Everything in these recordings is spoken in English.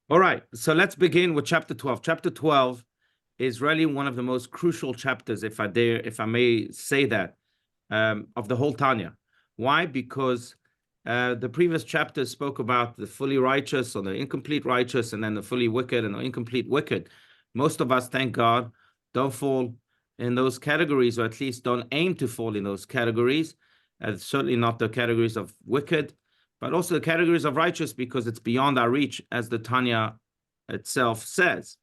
All right, so let's begin with chapter 12. Chapter 12 is really one of the most crucial chapters, if I may say that, of the whole Tanya. Why? Because the previous chapters spoke about the fully righteous or the incomplete righteous, and then the fully wicked and the incomplete wicked. Most of us, thank God, don't fall in those categories, or at least don't aim to fall in those categories. Certainly not the categories of wicked, but also the categories of righteous, because it's beyond our reach, as the Tanya itself says.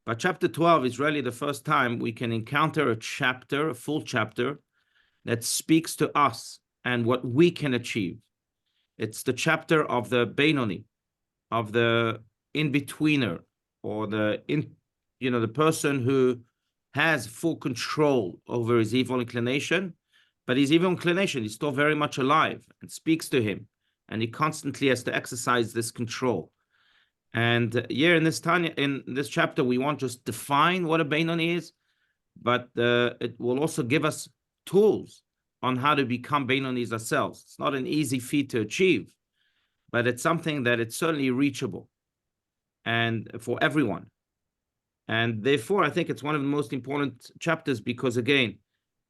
But chapter 12 is really the first time we can encounter a full chapter, that speaks to us and what we can achieve. It's the chapter of the Benoni, of the in-betweener, or the person who has full control over his evil inclination, but his evil inclination is still very much alive and speaks to him, and he constantly has to exercise this control. And here in this chapter, we won't just define what a Benoni is, but it will also give us tools on how to become Benonis ourselves. It's not an easy feat to achieve, but it's something that it's certainly reachable, and for everyone. And therefore, I think it's one of the most important chapters, because again,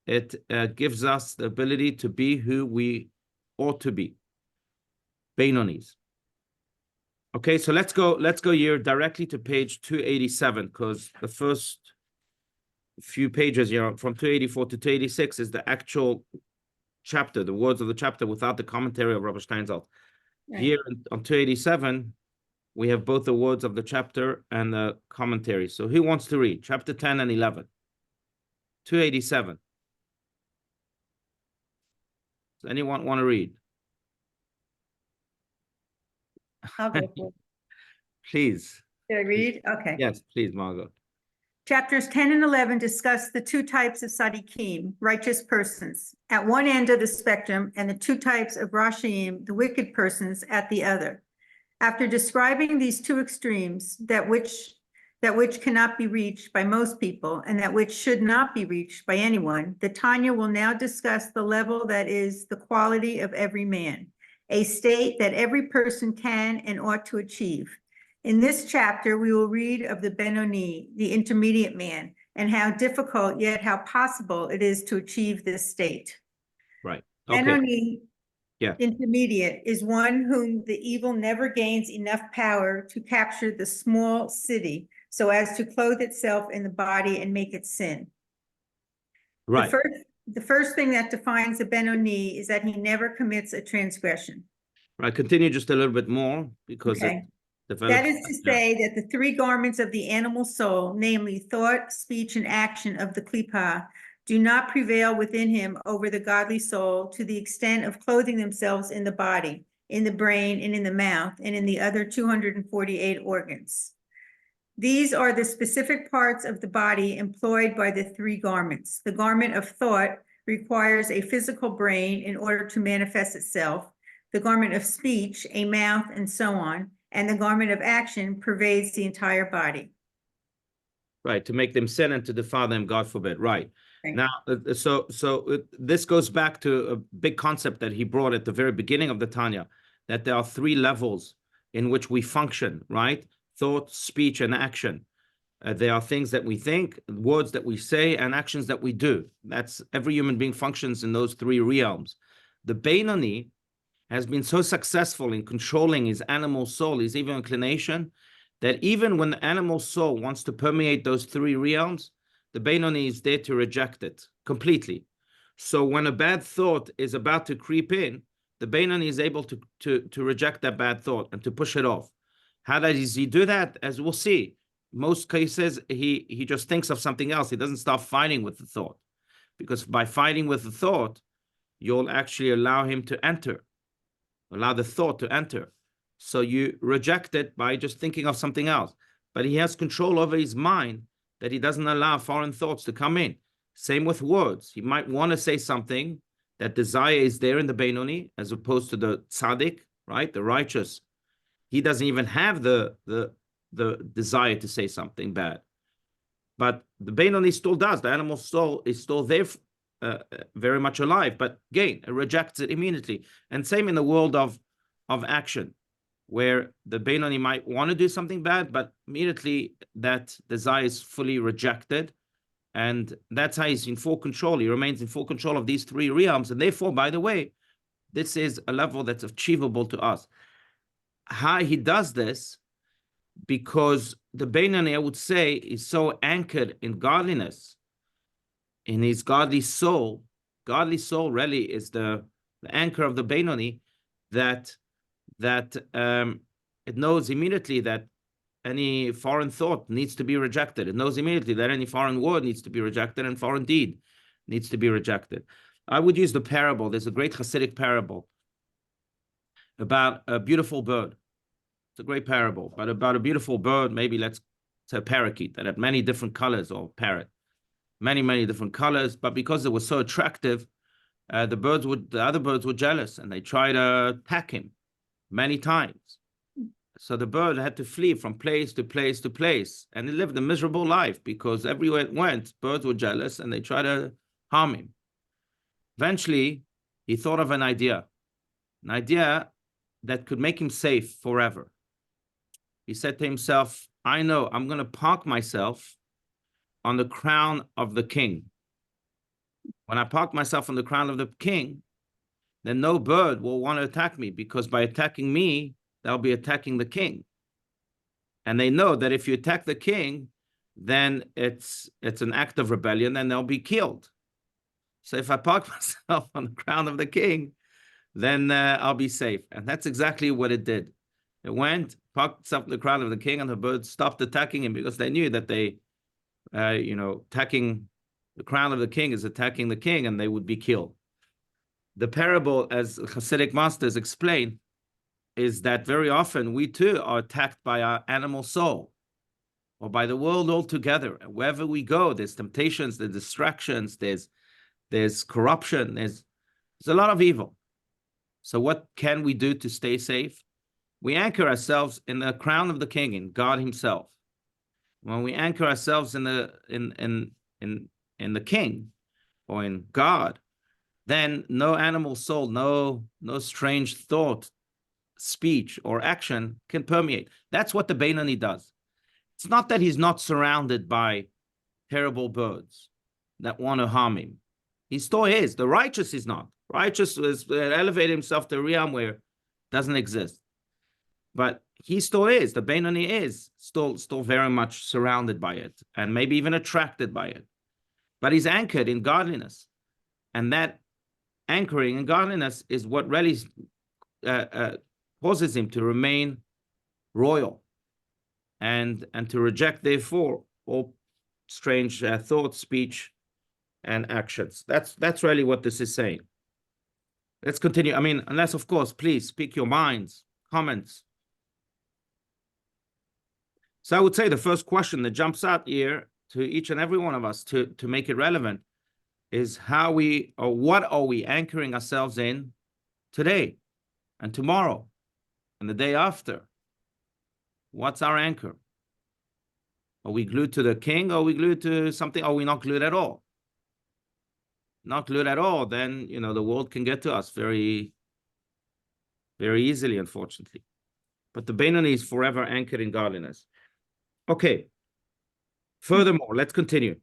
it gives us the ability to be who we ought to be, Benonis. Okay, so let's go here directly to page 287, because the first few pages, from 284 to 286 is the actual chapter, the words of the chapter without the commentary of Rabbi Steinsaltz. Right. Here on 287, we have both the words of the chapter and the commentary. So who wants to read chapter 10 and 11? 287. Does anyone want to read? I'll go for it. Please. Should I read? Okay. Yes, please, Margot. Chapters 10 and 11 discuss the two types of tzaddikim, righteous persons, at one end of the spectrum, and the two types of rashaim, the wicked persons, at the other. After describing these two extremes, that which cannot be reached by most people and that which should not be reached by anyone, the Tanya will now discuss the level that is the quality of every man, a state that every person can and ought to achieve. In this chapter, we will read of the Benoni, the intermediate man, and how difficult yet how possible it is to achieve this state. Right. Okay. Benoni, intermediate, is one whom the evil never gains enough power to capture the small city so as to clothe itself in the body and make it sin. Right. The first thing that defines the Benoni is that he never commits a transgression. Right. Continue just a little bit more, because that is to say that the three garments of the animal soul, namely thought, speech, and action of the klipa, do not prevail within him over the godly soul to the extent of clothing themselves in the body, in the brain, and in the mouth, and in the other 248 organs. These are the specific parts of the body employed by the three garments. The garment of thought requires a physical brain in order to manifest itself. The garment of speech, a mouth, and so on. And the garment of action pervades the entire body. Right, to make them sin and to defile them, God forbid. Right. Now, so this goes back to a big concept that he brought at the very beginning of the Tanya, that there are three levels in which we function, right? Thought, speech, and action. There are things that we think, words that we say, and actions that we do. That's every human being functions in those three realms. The Benoni has been so successful in controlling his animal soul, his evil inclination, that even when the animal soul wants to permeate those three realms, the Benoni is there to reject it completely. So when a bad thought is about to creep in, the Benoni is able to reject that bad thought and to push it off. How does he do that? As we'll see, most cases, he just thinks of something else. He doesn't start fighting with the thought, because by fighting with the thought, you'll actually allow him to enter, allow the thought to enter. So you reject it by just thinking of something else. But he has control over his mind, that he doesn't allow foreign thoughts to come in. Same with words. He might want to say something, that desire is there in the Benoni, as opposed to the tzaddik, right? The righteous. He doesn't even have the desire to say something bad. But the Benoni still does. The animal soul is still there, very much alive. But again, it rejects it immediately. And same in the world of action. where the Benoni might want to do something bad, but immediately that desire is fully rejected. And that's how he's in full control. He remains in full control of these three realms. And therefore, by the way, this is a level that's achievable to us. How he does this, because the Benoni, I would say, is so anchored in godliness, in his godly soul. Godly soul really is the anchor of the Benoni, that it knows immediately that any foreign thought needs to be rejected. It knows immediately that any foreign word needs to be rejected and foreign deed needs to be rejected. I would use the parable. There's a great Hasidic parable about a beautiful bird. It's a great parable, but about a beautiful bird, maybe let's say a parakeet that had many different colors, or parrot, many different colors, but because it was so attractive, the other birds were jealous and they tried to attack him many times. So the bird had to flee from place to place to place, and he lived a miserable life because everywhere it went, birds were jealous and they tried to harm him. Eventually, he thought of an idea that could make him safe forever. He said to himself, I know, I'm going to park myself on the crown of the king. When I park myself on the crown of the king, then no bird will want to attack me, because by attacking me, they'll be attacking the king. And they know that if you attack the king, then it's an act of rebellion and they'll be killed. So if I park myself on the crown of the king, then I'll be safe. And that's exactly what it did. It went, parked itself on the crown of the king, and the birds stopped attacking him, because they knew that attacking the crown of the king is attacking the king, and they would be killed. The parable, as Hasidic masters explain, is that very often we too are attacked by our animal soul, or by the world altogether. And wherever we go, there's temptations, there's distractions, there's corruption, there's a lot of evil. So what can we do to stay safe? We anchor ourselves in the crown of the king, in God himself. When we anchor ourselves in the king, or in God, then no animal soul, no strange thought, speech, or action can permeate. That's what the Benoni does. It's not that he's not surrounded by terrible birds that want to harm him. He still is. The righteous is not. Righteous is elevated himself to a realm where it doesn't exist. But he still is. The Benoni is still very much surrounded by it, and maybe even attracted by it. But he's anchored in godliness. And that anchoring in godliness is what really causes him to remain royal, and to reject, therefore, all strange thoughts, speech, and actions. That's really what this is saying. Let's continue. I mean, unless, of course, please speak your minds, comments. So I would say the first question that jumps out here to each and every one of us to make it relevant is what are we anchoring ourselves in today and tomorrow and the day after? What's our anchor? Are we glued to the king, or are we glued to something? Are we not glued at all? Not glued at all, then, the world can get to us very, very easily, unfortunately. But the Benoni is forever anchored in godliness. Okay. Furthermore, let's continue.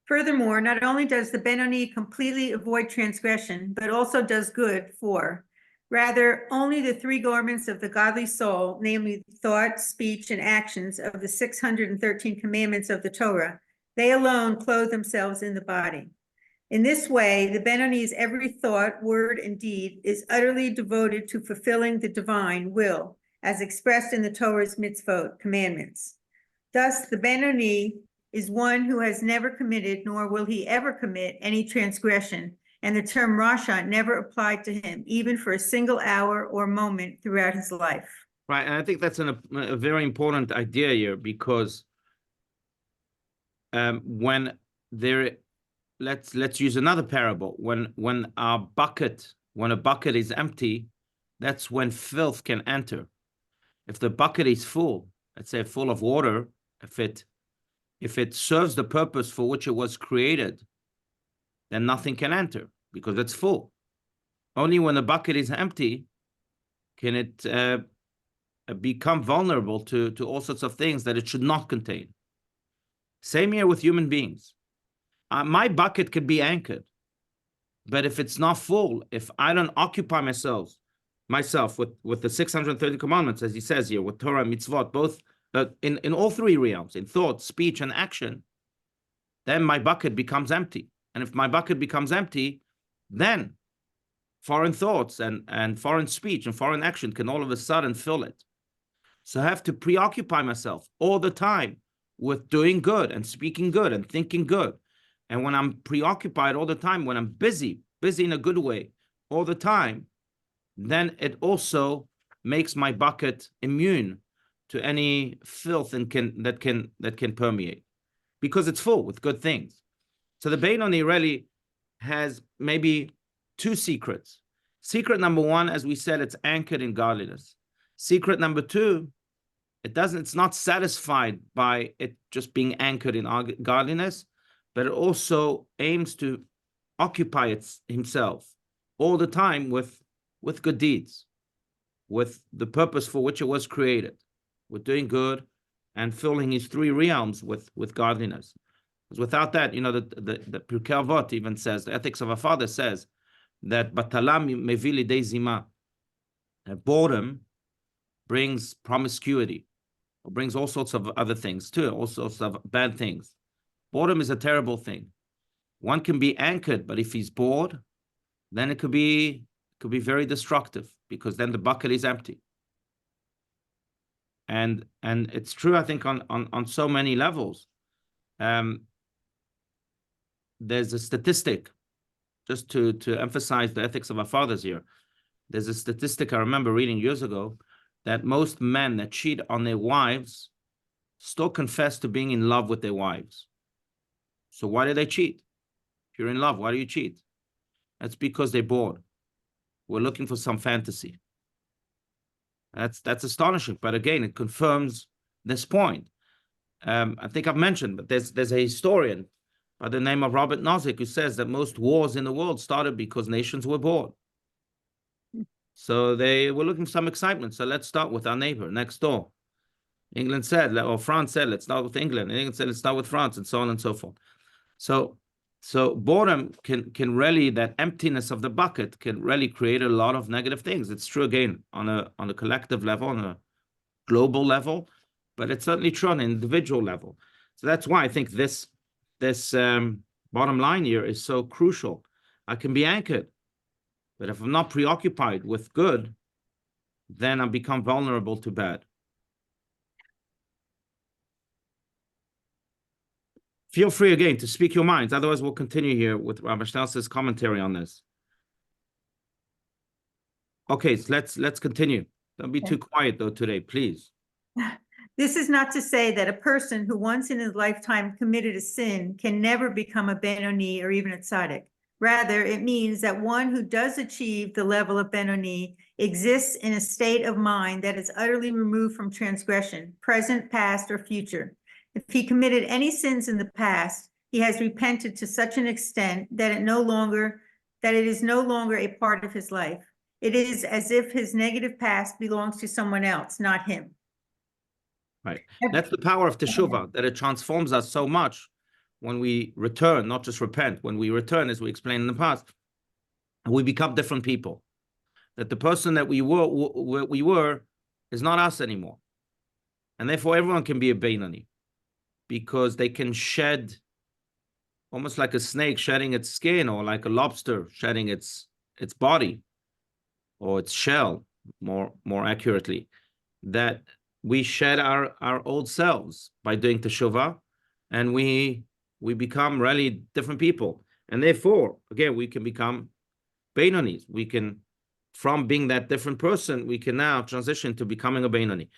Furthermore, not only does the Benoni completely avoid transgression, but also does good for, rather, only the three garments of the godly soul, namely thought, speech, and actions of the 613 commandments of the Torah, they alone clothe themselves in the body. In this way, the Benoni's every thought, word, and deed is utterly devoted to fulfilling the divine will, as expressed in the Torah's mitzvot, commandments. Thus, the Benoni is one who has never committed, nor will he ever commit, any transgression, and the term Rasha never applied to him, even for a single hour or moment throughout his life. Right, and I think that's a very important idea here, because when there, let's use another parable. When a bucket is empty, that's when filth can enter. If the bucket is full, let's say full of water, if it serves the purpose for which it was created, then nothing can enter because it's full. Only when the bucket is empty can it become vulnerable to all sorts of things that it should not contain. Same here with human beings. My bucket could be anchored, but if it's not full, if I don't occupy myself with the 630 commandments, as he says here, with Torah and mitzvot, both in all three realms, in thought, speech, and action, then my bucket becomes empty. And if my bucket becomes empty, then foreign thoughts and foreign speech and foreign action can all of a sudden fill it. So I have to preoccupy myself all the time with doing good and speaking good and thinking good. And when I'm preoccupied all the time, when I'm busy in a good way all the time, then it also makes my bucket immune to any filth and that can permeate, because it's full with good things. So the Beinoni really has maybe two secrets. Secret number one, as we said, it's anchored in godliness. Secret number two, it's not satisfied by it just being anchored in godliness, but it also aims to occupy himself all the time with good deeds, with the purpose for which it was created, with doing good and filling his three realms with godliness. Because without that, the Pirkei Avot even says, the Ethics of a Father says that batalam mevi lidei zima, boredom brings promiscuity, or brings all sorts of other things too, all sorts of bad things. Boredom is a terrible thing. One can be anchored, but if he's bored, then it could be very destructive, because then the bucket is empty. And it's true, I think, on so many levels. There's a statistic, just to emphasize the ethics of our fathers here. There's a statistic I remember reading years ago, that most men that cheat on their wives still confess to being in love with their wives. So why do they cheat? If you're in love, why do you cheat? That's because they're bored. We're looking for some fantasy. That's astonishing. But again, it confirms this point. I think I've mentioned, but there's a historian by the name of Robert Nozick who says that most wars in the world started because nations were bored. So they were looking for some excitement. So let's start with our neighbor next door. England said, or France said, let's start with England. And England said, let's start with France, and so on and so forth. So boredom can really, that emptiness of the bucket can really create a lot of negative things. It's true, again, on a collective level, on a global level, but it's certainly true on an individual level. So that's why I think this bottom line here is so crucial. I can be anchored, but if I'm not preoccupied with good, then I become vulnerable to bad. Feel free again to speak your minds. Otherwise, we'll continue here with Rabbi Schnauz's commentary on this. Okay, so let's continue. Don't be too quiet though today, please. This is not to say that a person who once in his lifetime committed a sin can never become a Benoni or even a tzaddik. Rather, it means that one who does achieve the level of Benoni exists in a state of mind that is utterly removed from transgression, present, past, or future. If he committed any sins in the past, he has repented to such an extent that it is no longer a part of his life. It is as if his negative past belongs to someone else, not him. Right. That's the power of teshuvah, that it transforms us so much when we return, not just repent. When we return, as we explained in the past, we become different people. That the person that we were is not us anymore. And therefore, everyone can be a Beinoni, because they can shed, almost like a snake shedding its skin, or like a lobster shedding its body, or its shell, more accurately, that we shed our old selves by doing teshuvah, and we become really different people. And therefore, again, we can become Beinonis. We can, from being that different person, we can now transition to becoming a Beinoni.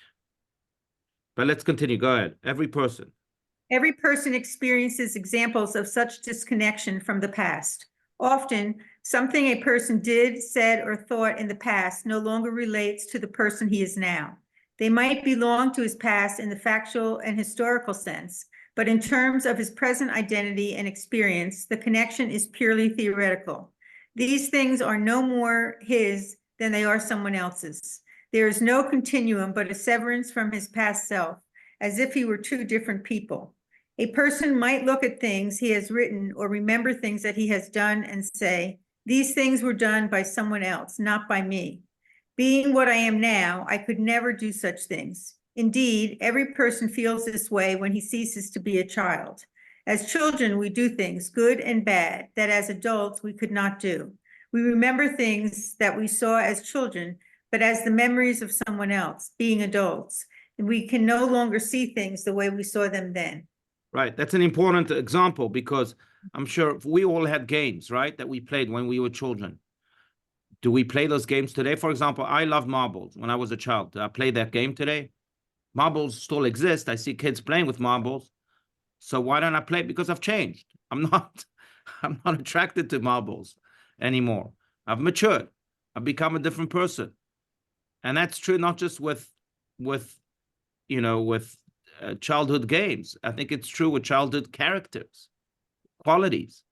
But let's continue. Go ahead. Every person experiences examples of such disconnection from the past. Often, something a person did, said, or thought in the past no longer relates to the person he is now. They might belong to his past in the factual and historical sense, but in terms of his present identity and experience, the connection is purely theoretical. These things are no more his than they are someone else's. There is no continuum, but a severance from his past self, as if he were two different people. A person might look at things he has written or remember things that he has done and say, these things were done by someone else, not by me. Being what I am now, I could never do such things. Indeed, every person feels this way when he ceases to be a child. As children, we do things, good and bad, that as adults we could not do. We remember things that we saw as children, but as the memories of someone else, being adults. And we can no longer see things the way we saw them then. Right. That's an important example, because I'm sure we all had games, right, that we played when we were children. Do we play those games today? For example, I loved marbles when I was a child. Do I play that game today? Marbles still exist. I see kids playing with marbles. So why don't I play? Because I've changed. I'm not attracted to marbles anymore. I've matured. I've become a different person. And that's true not just with childhood games. I think it's true with childhood characters, qualities,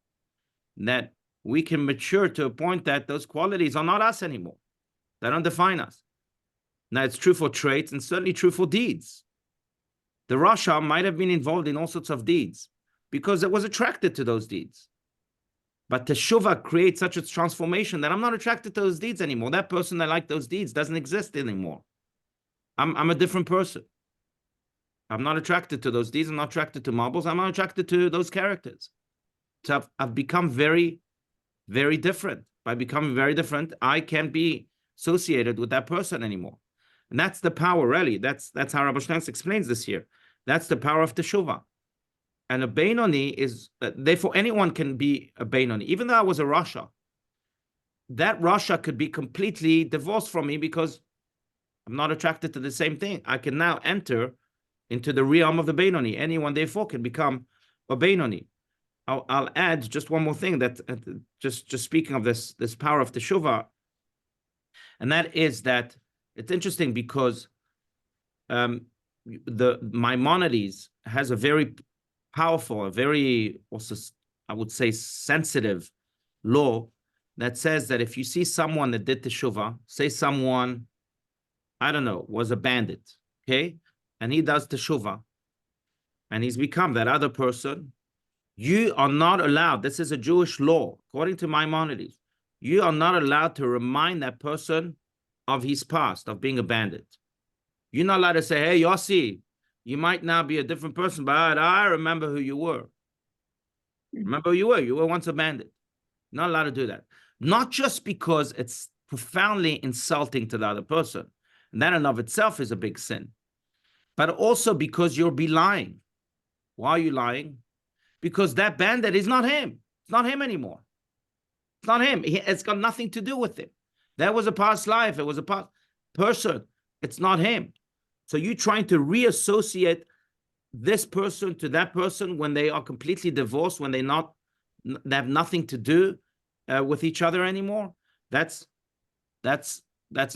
that we can mature to a point that those qualities are not us anymore. They don't define us. Now, it's true for traits and certainly true for deeds. The Rasha might have been involved in all sorts of deeds because it was attracted to those deeds. But Teshuvah creates such a transformation that I'm not attracted to those deeds anymore. That person that liked those deeds doesn't exist anymore. I'm a different person. I'm not attracted to those deeds. I'm not attracted to marbles. I'm not attracted to those characters. So I've become very, very different. By becoming very different, I can't be associated with that person anymore. And that's the power, really. That's how Rabbi Shternz explains this here. That's the power of Teshuvah. And a Beinoni is, therefore anyone can be a Beinoni. Even though I was a Rasha, that Rasha could be completely divorced from me because I'm not attracted to the same thing. I can now enter into the realm of the Beinoni. Anyone, therefore, can become a Beinoni. I'll add just one more thing, that just speaking of this power of Teshuvah, and that is that it's interesting because the Maimonides has a very powerful, a very also, I would say, sensitive law that says that if you see someone that did Teshuvah, say someone, I don't know, was a bandit, okay, and he does Teshuvah, and he's become that other person, you are not allowed, this is a Jewish law, according to Maimonides, you are not allowed to remind that person of his past, of being a bandit. You're not allowed to say, hey, Yossi, you might now be a different person, but I remember who you were. Remember who you were. You were once a bandit. Not allowed to do that. Not just because it's profoundly insulting to the other person, and that in of itself is a big sin, but also because you're belying. Why are you lying? Because that bandit is not him. It's not him anymore. It's not him. It's got nothing to do with him. That was a past life. It was a past person. It's not him. So you're trying to reassociate this person to that person when they are completely divorced, when they have nothing to do with each other anymore. That's not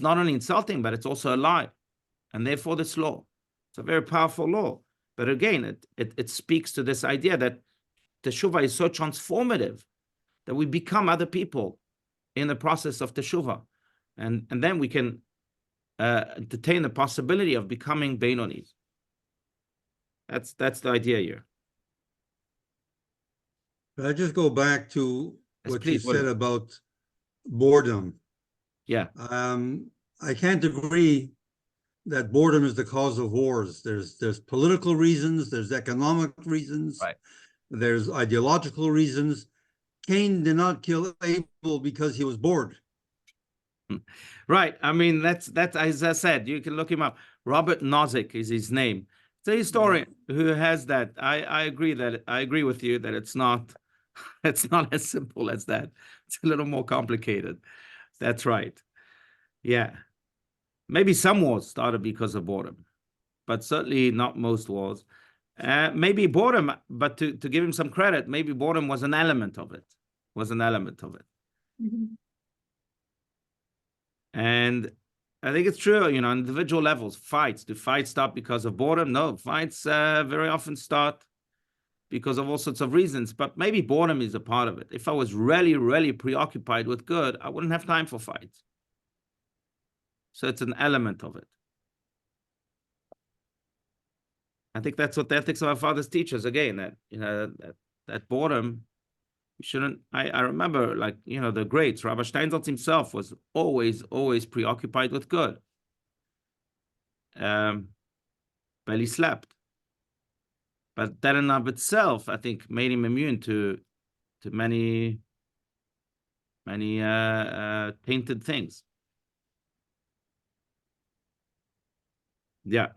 only insulting, but it's also a lie. And therefore this law, it's a very powerful law. But again, it speaks to this idea that Teshuvah is so transformative that we become other people in the process of Teshuvah. And then we can entertain the possibility of becoming Beinonis. That's the idea here. I just go back to Yes, what please, you said about boredom. Yeah. I can't agree that boredom is the cause of wars. There's political reasons, there's economic reasons, Right. There's ideological reasons. Cain did not kill Abel because he was bored. Right. I mean, that's as I said, you can look him up. Robert Nozick is his name. It's a historian who has that. I agree with you that it's not as simple as that. It's a little more complicated. That's right. Yeah. Maybe some wars started because of boredom, but certainly not most wars. Maybe boredom, but to give him some credit, maybe boredom was an element of it. Mhm. And I think it's true, on individual levels, fights. Do fights start because of boredom? No, fights very often start because of all sorts of reasons, but maybe boredom is a part of it. If I was really, really preoccupied with good, I wouldn't have time for fights. So it's an element of it. I think that's what the ethics of our fathers teach us again, that, that boredom, you shouldn't, I remember, like, the greats, Rabbi Steinsaltz himself was always preoccupied with good. Barely slept. But that in of itself, I think, made him immune to many tainted things. Yeah.